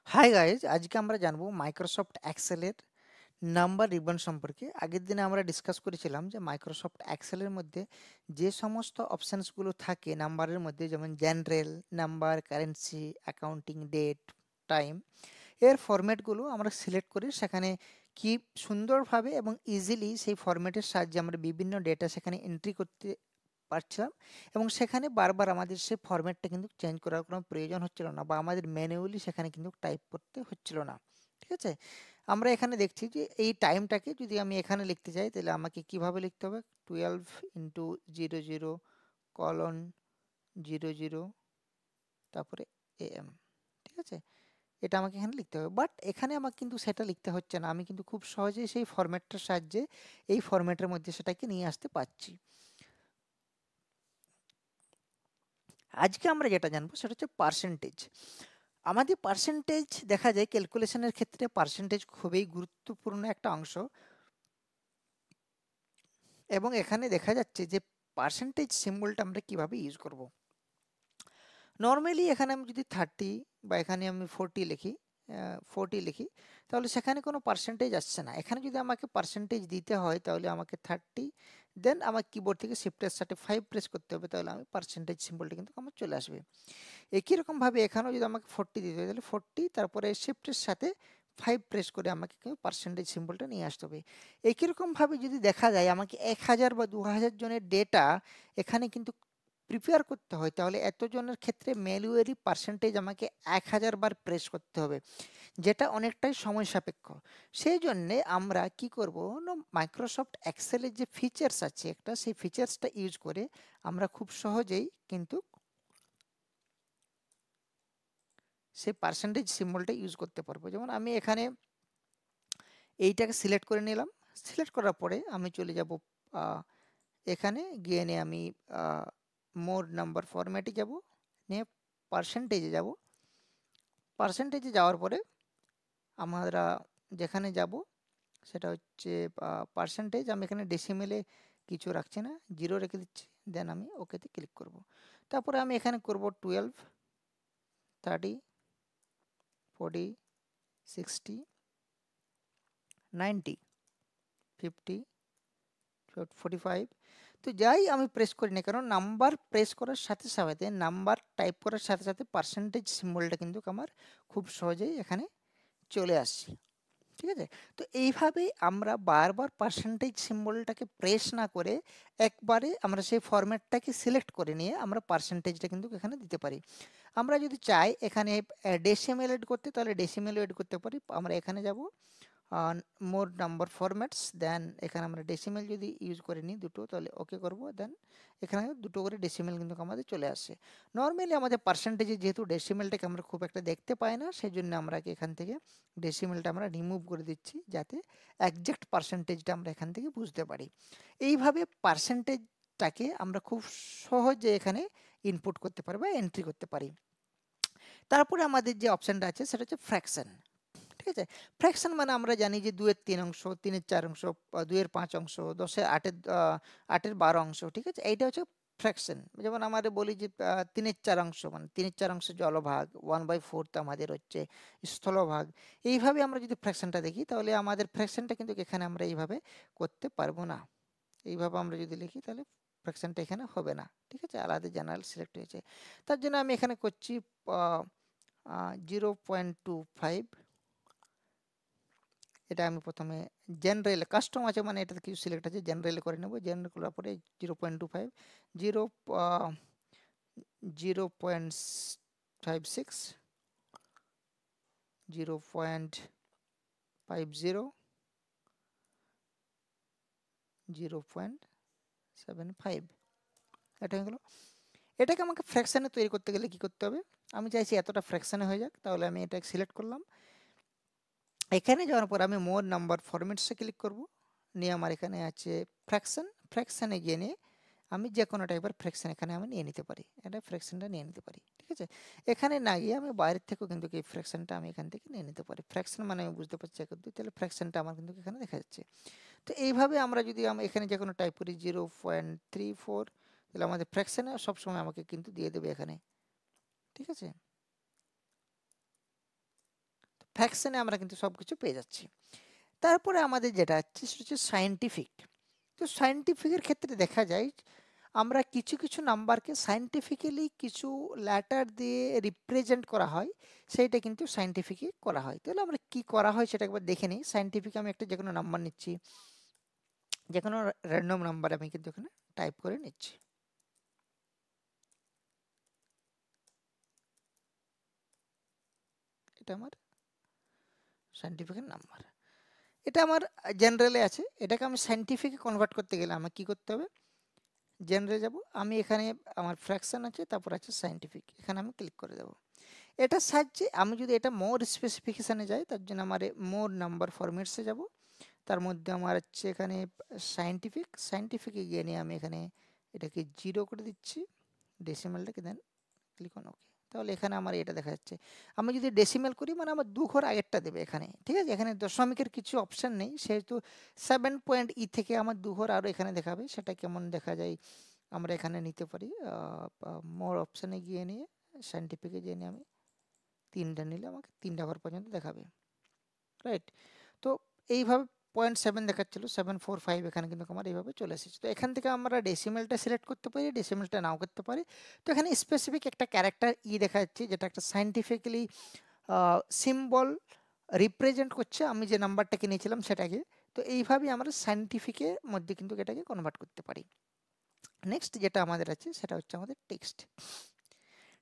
Hi guys, আজকে আমরা জানবো মাইক্রোসফট এক্সেলের নাম্বার রিবন সম্পর্কে। আগের দিনে আমরা ডিসকাস করেছিলাম যে মাইক্রোসফট এক্সেলের মধ্যে যে সমস্ত অপশানসগুলো থাকে নাম্বারের মধ্যে, যেমন general, number, currency, accounting, date, time, এর ফরম্যাটগুলো আমরা সিলেক্ট করে সেখানে কি সুন্দরভাবে এবং ইজিলি সেই ফরম্যাটের সাহায্যে আমরা বিভিন্ন ডেটা সেখানে এন্ট্রি করতে পারছিলাম, এবং সেখানে বারবার আমাদের সেই ফরম্যাটটা কিন্তু চেঞ্জ করার কোনো প্রয়োজন হচ্ছিল না, বা আমাদের ম্যানুয়ালি সেখানে কিন্তু টাইপ করতে হচ্ছিল না। ঠিক আছে, আমরা এখানে দেখছি যে এই টাইমটাকে যদি আমি এখানে লিখতে চাই তাহলে আমাকে কিভাবে লিখতে হবে, 12 × 00:00 তারপরে AM। ঠিক আছে, এটা আমাকে এখানে লিখতে হবে, বাট এখানে আমাকে কিন্তু সেটা লিখতে হচ্ছে না, আমি কিন্তু খুব সহজেই সেই ফরম্যাটটার সাহায্যে এই ফরম্যাটের মধ্যে সেটাকে নিয়ে আসতে পারছি। আজকে আমরা যেটা জানবো সেটা হচ্ছে পার্সেন্টেজ। আমাদের পার্সেন্টেজ দেখা যায় ক্যালকুলেশনের ক্ষেত্রে পার্সেন্টেজ খুবই গুরুত্বপূর্ণ একটা অংশ, এবং এখানে দেখা যাচ্ছে যে পার্সেন্টেজ সিম্বলটা আমরা কিভাবে ইউজ করব। নর্মালি এখানে আমি যদি 30 বা এখানে আমি 40 লিখি, তাহলে সেখানে কোনো পার্সেন্টেজ আসছে না। এখানে যদি আমাকে পার্সেন্টেজ দিতে হয় তাহলে আমাকে 30, দেন আমার কিবোর্ড থেকে শিফটের সাথে 5 প্রেস করতে হবে, তাহলে আমি পার্সেন্টেজ সিম্বলটা কিন্তু আমার চলে আসবে। একই রকমভাবে এখানেও যদি আমাকে 40 দিতে হয় তাহলে 40, তারপরে শিফটের সাথে 5 প্রেস করে আমাকে কিন্তু পার্সেন্টেজ সিম্বলটা নিয়ে আসতে হবে। একই রকমভাবে যদি দেখা যায় আমাকে 1000 বা 2000 জনের ডেটা এখানে কিন্তু প্রিপেয়ার করতে হয়, তাহলে এতজনের ক্ষেত্রে ম্যানুয়ালি পার্সেন্টেজ আমাকে 1000 বার প্রেস করতে হবে, যেটা অনেকটাই সময় সাপেক্ষ। সেই জন্যে আমরা কি করব না, মাইক্রোসফট এক্সেলের যে ফিচার্স আছে একটা, সেই ফিচার্সটা ইউজ করে আমরা খুব সহজেই কিন্তু সেই পার্সেন্টেজ সিম্বলটা ইউজ করতে পারবো। যেমন আমি এখানে এইটাকে সিলেক্ট করে নিলাম, সিলেক্ট করার পরে আমি চলে যাব এখানে গিয়ে নিয়ে আমি মোর নাম্বার ফরম্যাটে যাব, নিয়ে পার্সেন্টেজে যাব। পার্সেন্টেজে যাওয়ার পরে আমরা যেখানে যাব সেটা হচ্ছে পার্সেন্টেজ। আমি এখানে ডেসিমেলে কিছু রাখছি না, 0 রেখে দিচ্ছি, দেন আমি ওকেতে ক্লিক করব। তারপরে আমি এখানে করব 12, 30, 40, 60, 90, 50, 45। তো যাই আমি প্রেস করি না, কারণ নাম্বার প্রেস করার সাথে সাথে, নাম্বার টাইপ করার সাথে সাথে পার্সেন্টেজ সিম্বলটা কিন্তু আমার খুব সহজেই এখানে চলে আসছে। ঠিক আছে, তো এইভাবেই আমরা বারবার পার্সেন্টেজ সিম্বলটাকে প্রেস না করে একবারে আমরা সেই ফরম্যাটটাকে সিলেক্ট করে নিয়ে আমরা পার্সেন্টেজটা কিন্তু এখানে দিতে পারি। আমরা যদি চাই এখানে ডেসিমেল এড করতে, তাহলে ডেসিমেলও এড করতে পারি। আমরা এখানে যাব মোর নাম্বার ফরম্যাটস, দেন এখানে আমরা ডেসিমেল যদি ইউজ করে নিই দুটো, তাহলে ওকে করব, দেন এখানে দুটো করে ডেসিমেল কিন্তু আমাদের চলে আসে। নর্মালি আমাদের পার্সেন্টেজে যেহেতু ডেসিমেলটাকে আমরা খুব একটা দেখতে পাই না, সেই জন্য আমরা এখান থেকে ডেসিমেলটা আমরা রিমুভ করে দিচ্ছি, যাতে একজ্যাক্ট পার্সেন্টেজটা আমরা এখান থেকে বুঝতে পারি। এইভাবে পার্সেন্টেজটাকে আমরা খুব সহজে এখানে ইনপুট করতে পারি বা এন্ট্রি করতে পারি। তারপরে আমাদের যে অপশানটা আছে সেটা হচ্ছে ফ্র্যাকশন। ঠিক আছে, ফ্র্যাকশন মানে আমরা জানি যে 2-এর 3 অংশ, 3-এর 4 অংশ, 2-এর 5 অংশ, 10-এর 8-এর 12 অংশ। ঠিক আছে, এইটা হচ্ছে ফ্র্যাকশন। যেমন আমরা বলি যে 3-এর 4 অংশ, মানে 3-এর 4 অংশ জলভাগ, 1/4 আমাদের হচ্ছে স্থলভাগ। এইভাবে আমরা যদি ফ্র্যাকশনটা দেখি তাহলে আমাদের ফ্র্যাকশনটা কিন্তু এখানে আমরা এইভাবে করতে পারবো না। এইভাবে আমরা যদি লিখি তাহলে ফ্র্যাকশনটা এখানে হবে না। ঠিক আছে, আলাদা জেনারেল সিলেক্ট হয়েছে, তার জন্য আমি এখানে করছি 0.25। এটা আমি প্রথমে জেনারেল, কাস্টম আছে মানে এটাতে কিছু সিলেক্ট আছে, জেনারেল করে নেব। জেনারেল করার পরে 0.25, 0.56, 0.50, 0.75, এটা হয়ে গেল। এটাকে আমাকে ফ্র্যাকশানে তৈরি করতে গেলে কি করতে হবে, আমি চাইছি এতটা ফ্র্যাকশানে হয়ে যাক, তাহলে আমি এটা সিলেক্ট করলাম। এখানে যাওয়ার পর আমি মোর নাম্বার ফরম্যাটসে ক্লিক করব, নিয়ে আমার এখানে আছে ফ্র্যাকশন। ফ্র্যাকশানে গিয়ে নিয়ে আমি যে কোনো টাইপের ফ্র্যাকশন এখানে আমি নিয়ে নিতে পারি, এটা ফ্র্যাকশনটা নিয়ে নিতে পারি। ঠিক আছে, এখানে না গিয়ে আমি বাইরের থেকেও কিন্তু এই ফ্র্যাকশনটা আমি এখান থেকে নিয়ে নিতে পারি। ফ্র্যাকশন মানে আমি বুঝতে পারছি 1-2, তাহলে ফ্র্যাকশনটা আমার কিন্তু এখানে দেখা যাচ্ছে। তো এইভাবে আমরা যদি এখানে যে কোনো টাইপ করি 0.34, তাহলে আমাদের ফ্র্যাকশনে সবসময় আমাকে কিন্তু দিয়ে দেবে এখানে। ঠিক আছে, ফ্র্যাকশনে আমরা কিন্তু সবকিছু পেয়ে যাচ্ছি। তারপরে আমাদের যেটা আছে সেটা হচ্ছে সায়েন্টিফিক। তো সায়েন্টিফিকের ক্ষেত্রে দেখা যায় আমরা কিছু কিছু নাম্বারকে সায়েন্টিফিক্যালি কিছু লেটার দিয়ে রিপ্রেজেন্ট করা হয়, সেইটা কিন্তু সায়েন্টিফিকে করা হয়। তাহলে আমরা কি করা হয় সেটা একবার দেখে নিই। সায়েন্টিফিক আমি একটা যে কোনো নাম্বার নিচ্ছি, যে কোনো র্যান্ডম নাম্বার আমি কিন্তু এখানে টাইপ করে নিচ্ছি। এটা আমার সায়েন্টিফিকের নাম্বার, এটা আমার জেনারেলে আছে। এটাকে আমি সায়েন্টিফিকে কনভার্ট করতে গেলে আমার কি করতে হবে, জেনারেলে যাব, আমি এখানে আমার ফ্র্যাকশন আছে, তারপর আছে সায়েন্টিফিক, এখানে আমি ক্লিক করে দেবো। এটার সাহায্যে আমি যদি এটা মোর স্পেসিফিকেশানে যাই, তার জন্য আমার মোর নাম্বার ফরম্যাটসে যাব, তার মধ্যে আমার হচ্ছে এখানে সায়েন্টিফিকে গিয়ে নিয়ে আমি এখানে এটাকে 0 করে দিচ্ছি, ডেসিমালটাকে দেন ক্লিক অন ওকে। তাহলে এখানে আমার এটা দেখা যাচ্ছে। আমি যদি ডেসিমাল করি মানে আমার 2 ঘর আগেরটা দেবে এখানে, ঠিক আছে। এখানে দশমিকের কিছু অপশান নেই, সেহেতু 7.E থেকে আমার 2 ঘর আরও এখানে দেখাবে। সেটা কেমন দেখা যায় আমরা এখানে নিতে পারি, মোর অপশানে গিয়ে নিয়ে সায়েন্টিফিকে গিয়ে নিয়ে আমি 3টা নিলে আমাকে 3টা ঘর পর্যন্ত দেখাবে, রাইট। তো এইভাবে 0.7 দেখাচ্ছিল, 745 এখানে কিন্তু আমার এইভাবে চলে এসেছে। তো এখান থেকে আমরা ডেসিমেলটা সিলেক্ট করতে পারি, ডেসিমেলটা নাও করতে পারি। তো এখানে স্পেসিফিক একটা ক্যারেক্টার দেখা যাচ্ছে, যেটা একটা সায়েন্টিফিক্যালি সিম্বল রিপ্রেজেন্ট করছে আমি যে নাম্বারটাকে নিয়েছিলাম সেটাকে। তো এইভাবেই আমরা সায়েন্টিফিকের মধ্যে কিন্তু এটাকে কনভার্ট করতে পারি। নেক্সট যেটা আমাদের আছে সেটা হচ্ছে আমাদের টেক্সট।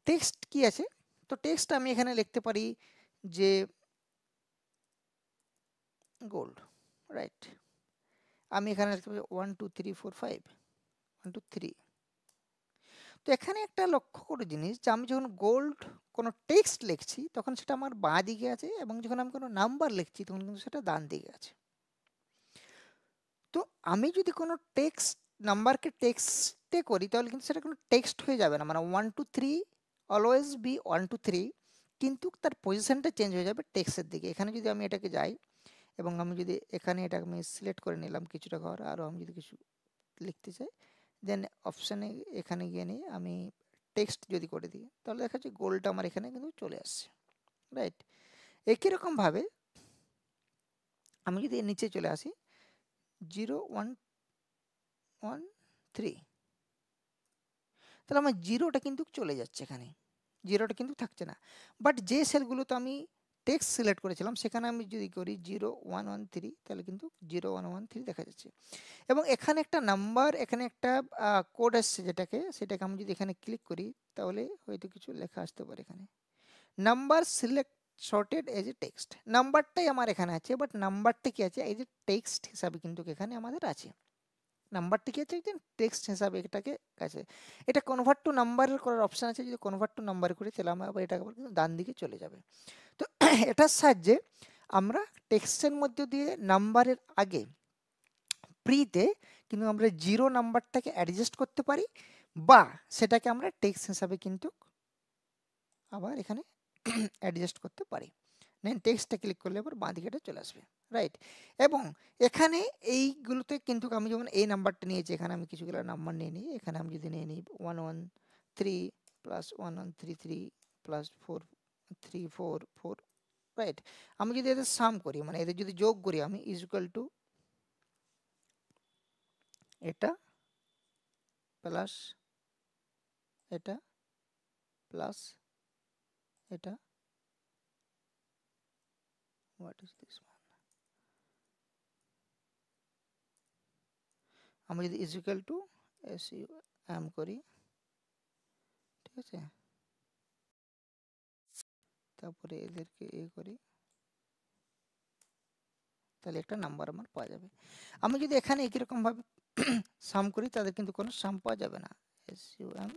টেক্সট কি আছে, তো টেক্সট আমি এখানে লিখতে পারি যে গোল্ড, রাইট। আমি এখানে লিখতে পারি 1 2 3 4 5 1 2 3। তো এখানে একটা লক্ষ্য করে জিনিস যে আমি যখন গোল্ড কোনো টেক্সট লিখছি তখন সেটা আমার বাঁ দিকে আছে, এবং যখন আমি কোনো নাম্বার লিখছি তখন কিন্তু সেটা ডান দিকে আছে। তো আমি যদি কোনো টেক্সট নাম্বারকে টেক্সটে করি তাহলে কিন্তু সেটা কোনো টেক্সট হয়ে যাবে না, মানে 1 2 3 অলওয়েজ বি 1 2 3, কিন্তু তার পজিশনটা চেঞ্জ হয়ে যাবে টেক্সটের দিকে। এখানে যদি আমি এটাকে যাই এবং আমি যদি এখানে এটা আমি সিলেক্ট করে নিলাম কিছুটা ঘর, আরও আমি যদি কিছু লিখতে চাই, দেন অপশানে এখানে গিয়ে নিয়ে আমি টেক্সট যদি করে দিই তাহলে দেখা যাচ্ছে গোলটা আমার এখানে কিন্তু চলে আসছে, রাইট। একই রকমভাবে আমি যদি এর নিচে চলে আসি 0 1 1 3, তাহলে আমার জিরোটা কিন্তু চলে যাচ্ছে, এখানে জিরোটা কিন্তু থাকছে না। বাট যে সেলগুলোতে আমি টেক্সট সিলেক্ট করেছিলাম সেখানে আমি যদি করি 0 1 1 3, তাহলে কিন্তু 0 1 1 3 দেখা যাচ্ছে। এবং এখানে একটা নাম্বার, এখানে একটা কোড আসছে সেটাকে আমি যদি এখানে ক্লিক করি তাহলে হয়তো কিছু লেখা আসতে পারে এখানে, number select sorted as a text. নাম্বারটাই আমার এখানে আছে, বাট নাম্বারটা কি আছে এই যে টেক্সট হিসাবে কিন্তু এখানে আমাদের আছে। নাম্বারটা কি আছে টেক্সট হিসাবে এটাকে আছে। এটা কনভার্ট টু নাম্বারের করার অপশান আছে, যদি কনভার্ট টু নাম্বার করি তাহলে আমরা আবার এটা কিন্তু ডান দিকে চলে যাবে। তো এটার সাহায্যে আমরা টেক্সটের মধ্যে দিয়ে নাম্বারের আগে প্রিতে কিন্তু আমরা 0 নাম্বারটাকে অ্যাডজাস্ট করতে পারি, বা সেটাকে আমরা টেক্সট হিসাবে কিন্তু আবার এখানে অ্যাডজাস্ট করতে পারি। দেন টেক্সটটা ক্লিক করলে আবার বাঁ দিকে এটা চলে আসবে, রাইট। এবং এখানে এইগুলোতে কিন্তু আমি যেমন এই নাম্বারটা নিয়েছি, এখানে আমি কিছুগুলো নাম্বার নিয়ে নিই। এখানে আমি যদি নিয়ে নিই 1 1 3 প্লাস 1 1 3 3 প্লাস 4 3 4 4, রাইট। আমি যদি এদের সাম করি মানে এদের যদি যোগ করি আমি ইজ ইকুয়াল টু এটা প্লাস এটা প্লাস এটা, হোয়াট ইজ দিস ওয়ান, আমি যদি is equal to S U M করি, ঠিক আছে, তারপরে এদেরকে এ করি, তাহলে একটা নাম্বার আমার পাওয়া যাবে। আমি যদি এখানে একই রকমভাবে সাম করি তাদের কিন্তু কোনো সাম পাওয়া যাবে না। S U M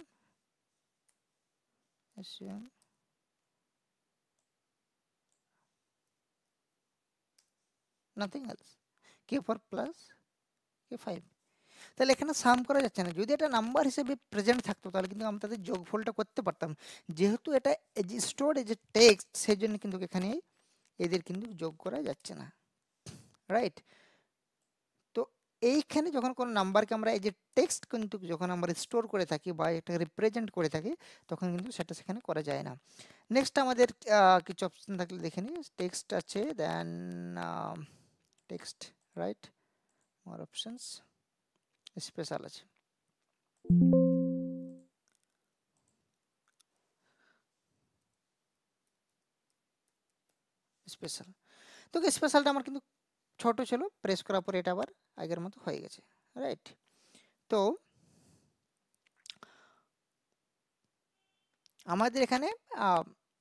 nothing else, K for plus K 5, তাহলে এখানে সাম করা যাচ্ছে না। যদি এটা নাম্বার হিসেবে প্রেজেন্ট থাকতো তাহলে কিন্তু আমি তাদের যোগফলটা করতে পারতাম। যেহেতু এটা স্টোর এজ এ টেক্সট সেই জন্য কিন্তু এখানে এদের কিন্তু যোগ করা যাচ্ছে না, রাইট। তো এইখানে যখন কোনো নাম্বারকে আমরা এই যে টেক্সট কিন্তু যখন আমরা স্টোর করে থাকি বা এটা রিপ্রেজেন্ট করে থাকি তখন কিন্তু সেটা সেখানে করা যায় না। নেক্সট আমাদের কিছু অপশন থাকলে দেখে নিই। টেক্সট আছে, দেন টেক্সট, রাইট, মোর অপশনস, স্পেশাল আছে। স্পেশাল, তো স্পেশালটা আমার কিন্তু ছোট ছিল, প্রেস করার পরে এটা আবার আগের মতো হয়ে গেছে, রাইট। তো আমাদের এখানে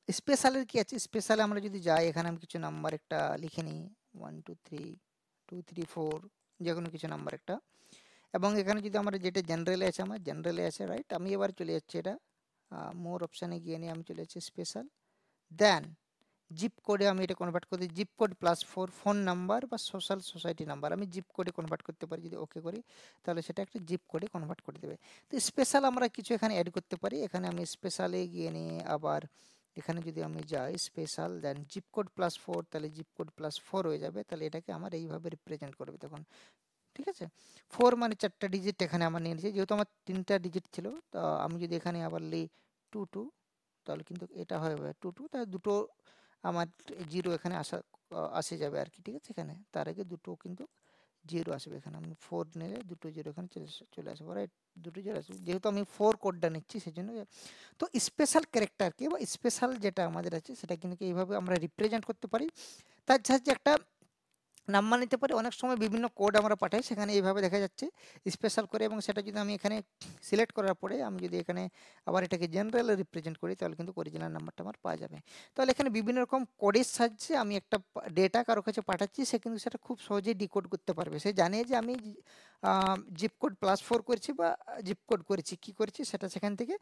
স্পেশালের কি আছে, স্পেশালে আমরা যদি যাই এখানে আমি কিছু নাম্বার একটা লিখে নিই, 1 2 3 2 3 4, যে কোনো কিছু নাম্বার একটা। এবং এখানে যদি আমরা যেটা জেনারেলে আছে, আমার জেনারেলে আছে, রাইট। আমি এবার চলে যাচ্ছি এটা মোর অপশানে গিয়ে নিয়ে আমি চলে যাচ্ছি স্পেশাল, দেন জিপ কোডে আমি এটা কনভার্ট করতে, জিপ কোড +4 ফোন নাম্বার বা সোশ্যাল সোসাইটি নাম্বার আমি জিপ কোডে কনভার্ট করতে পারি। যদি ওকে করি তাহলে সেটা একটা জিপ কোডে কনভার্ট করে দেবে। তো স্পেশাল আমরা কিছু এখানে অ্যাড করতে পারি। এখানে আমি স্পেশালে গিয়ে নিয়ে আবার এখানে যদি আমি যাই স্পেশাল, দেন জিপ কোড +4, তাহলে জিপ কোড +4 হয়ে যাবে। তাহলে এটাকে আমার এইভাবে রিপ্রেজেন্ট করবে তখন, ঠিক আছে। 4 মানে 4টা ডিজিট এখানে আমার নিয়ে নিয়েছে, যেহেতু আমার 3টা ডিজিট ছিল। তো আমি যদি এখানে আবার লিই 2 2, তাহলে কিন্তু এটা হয়ে যাবে 2 2, তাহলে দুটো আমার জিরো এখানে আসে যাবে আর কি, ঠিক আছে। এখানে তার আগে দুটো কিন্তু জিরো আসবে, এখানে আমি 4 নিলে দুটো জিরো এখানে চলে আসবে, রাইট, দুটো জিরো আসবে, যেহেতু আমি 4 কোডটা নিচ্ছি সেই জন্য। তো স্পেশাল ক্যারেক্টারকে বা স্পেশাল যেটা আমাদের আছে সেটা কিন্তু এইভাবে আমরা রিপ্রেজেন্ট করতে পারি। তার সাহায্যে একটা নাম্বার নিতে পারি। অনেক সময় বিভিন্ন কোড আমরা পাঠাই, সেখানে এইভাবে দেখা যাচ্ছে স্পেশাল করে, এবং সেটা যদি আমি এখানে সিলেক্ট করার পরে আমি যদি এখানে আবার এটাকে জেনারেল রিপ্রেজেন্ট করি তাহলে কিন্তু অরিজিনাল নাম্বারটা আমার পাওয়া যাবে। তাহলে এখানে বিভিন্ন রকম কোডের সাহায্যে আমি একটা ডেটা কারো কাছে পাঠাচ্ছি, সে কিন্তু সেটা খুব সহজেই ডিকোড করতে পারবে। সে জানে যে আমি জিপ কোড +4 করেছি বা জিপ কোড করেছি, কি করেছি সেটা সেখান থেকে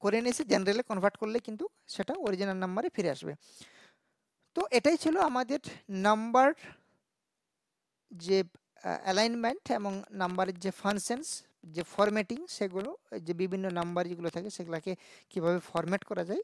করে নিয়েছে, জেনারেলে কনভার্ট করলে কিন্তু সেটা অরিজিনাল নাম্বারে ফিরে আসবে। তো এটাই ছিল আমাদের নাম্বার যে অ্যালাইনমেন্ট এবং নাম্বারের যে ফাংশনস, যে ফরম্যাটিং, সেগুলো যে বিভিন্ন নাম্বার যেগুলো থাকে সেগুলোকে কিভাবে ফরম্যাট করা যায়